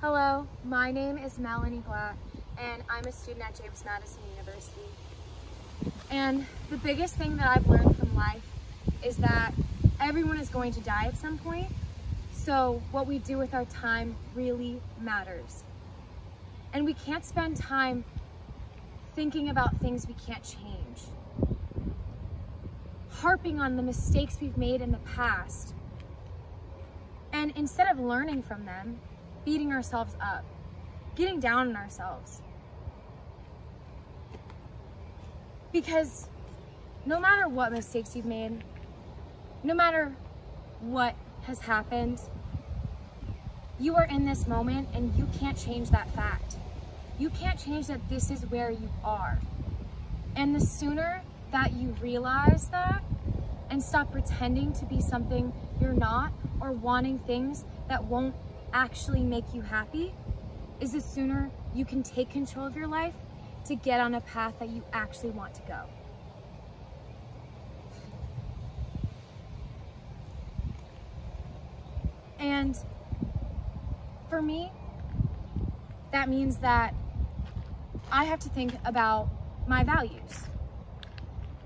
Hello, my name is Melanie Glatt, and I'm a student at James Madison University. And the biggest thing that I've learned from life is that everyone is going to die at some point, so what we do with our time really matters. And we can't spend time thinking about things we can't change, harping on the mistakes we've made in the past, and instead of learning from them, beating ourselves up, getting down on ourselves. Because no matter what mistakes you've made, no matter what has happened, you are in this moment and you can't change that fact. You can't change that this is where you are. And the sooner that you realize that and stop pretending to be something you're not or wanting things that won't actually make you happy, is the sooner you can take control of your life to get on a path that you actually want to go. And for me, that means that I have to think about my values.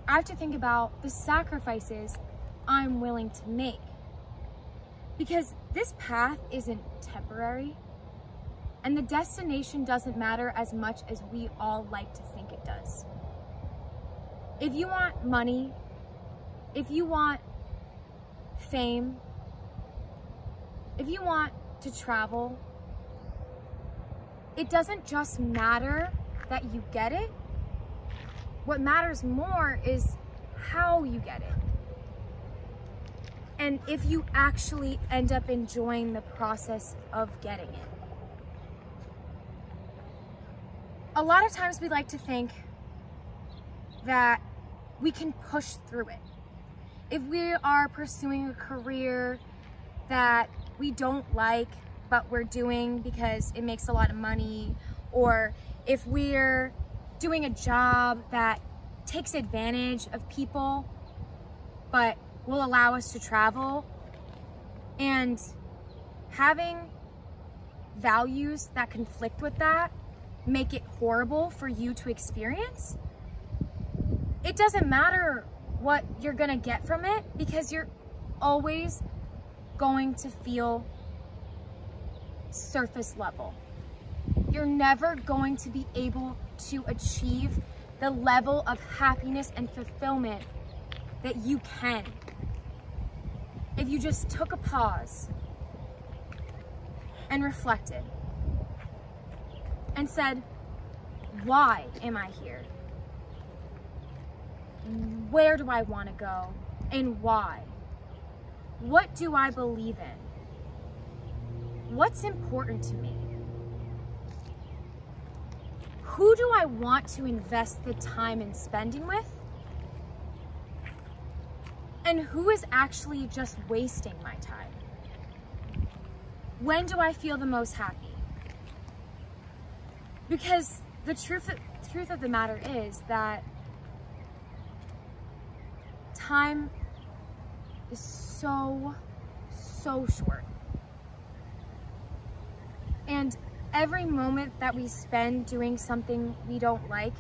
I have to think about the sacrifices I'm willing to make. Because this path isn't temporary, and the destination doesn't matter as much as we all like to think it does. If you want money, if you want fame, if you want to travel, it doesn't just matter that you get it. What matters more is how you get it. And if you actually end up enjoying the process of getting it. A lot of times we like to think that we can push through it. If we are pursuing a career that we don't like, but we're doing because it makes a lot of money, or if we're doing a job that takes advantage of people, but will allow us to travel, and having values that conflict with that make it horrible for you to experience, it doesn't matter what you're gonna get from it, because you're always going to feel surface level. You're never going to be able to achieve the level of happiness and fulfillment that you can if you just took a pause and reflected and said, why am I here? Where do I want to go and why? What do I believe in? What's important to me? Who do I want to invest the time in spending with? And who is actually just wasting my time? When do I feel the most happy? Because the truth of the matter is that time is so short. And every moment that we spend doing something we don't like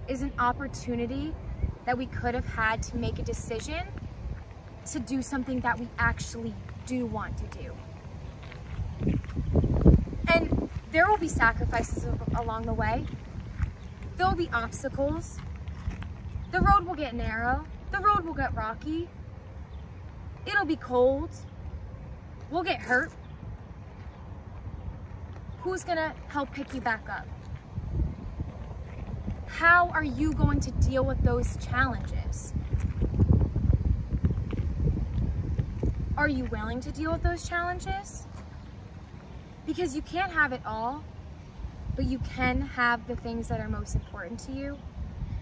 is an opportunity that we could have had to make a decision to do something that we actually do want to do. And there will be sacrifices along the way. There will be obstacles. The road will get narrow. The road will get rocky. It'll be cold. We'll get hurt. Who's gonna help pick you back up? How are you going to deal with those challenges? Are you willing to deal with those challenges? Because you can't have it all, but you can have the things that are most important to you.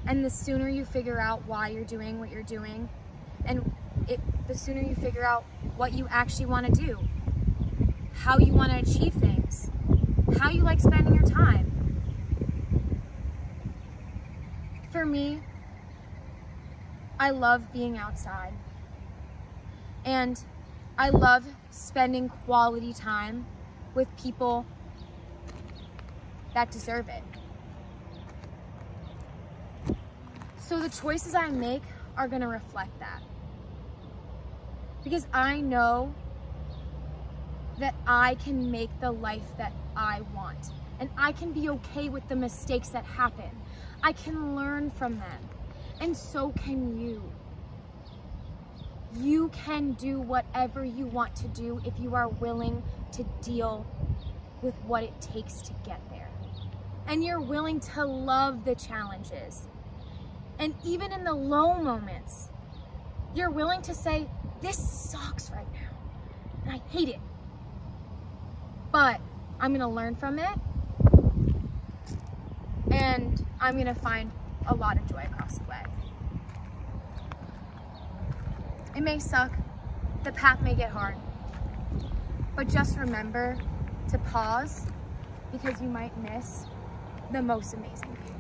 And the sooner you figure out why you're doing what you're doing, and the sooner you figure out what you actually want to do, how you want to achieve things, how you like spending your time. For me, I love being outside, and I love spending quality time with people that deserve it. So the choices I make are gonna reflect that. Because I know that I can make the life that I want. And I can be okay with the mistakes that happen. I can learn from them. And so can you. You can do whatever you want to do if you are willing to deal with what it takes to get there. And you're willing to love the challenges. And even in the low moments, you're willing to say, this sucks right now, and I hate it. But I'm gonna learn from it, and I'm gonna find a lot of joy across the way. It may suck, the path may get hard, but just remember to pause, because you might miss the most amazing view.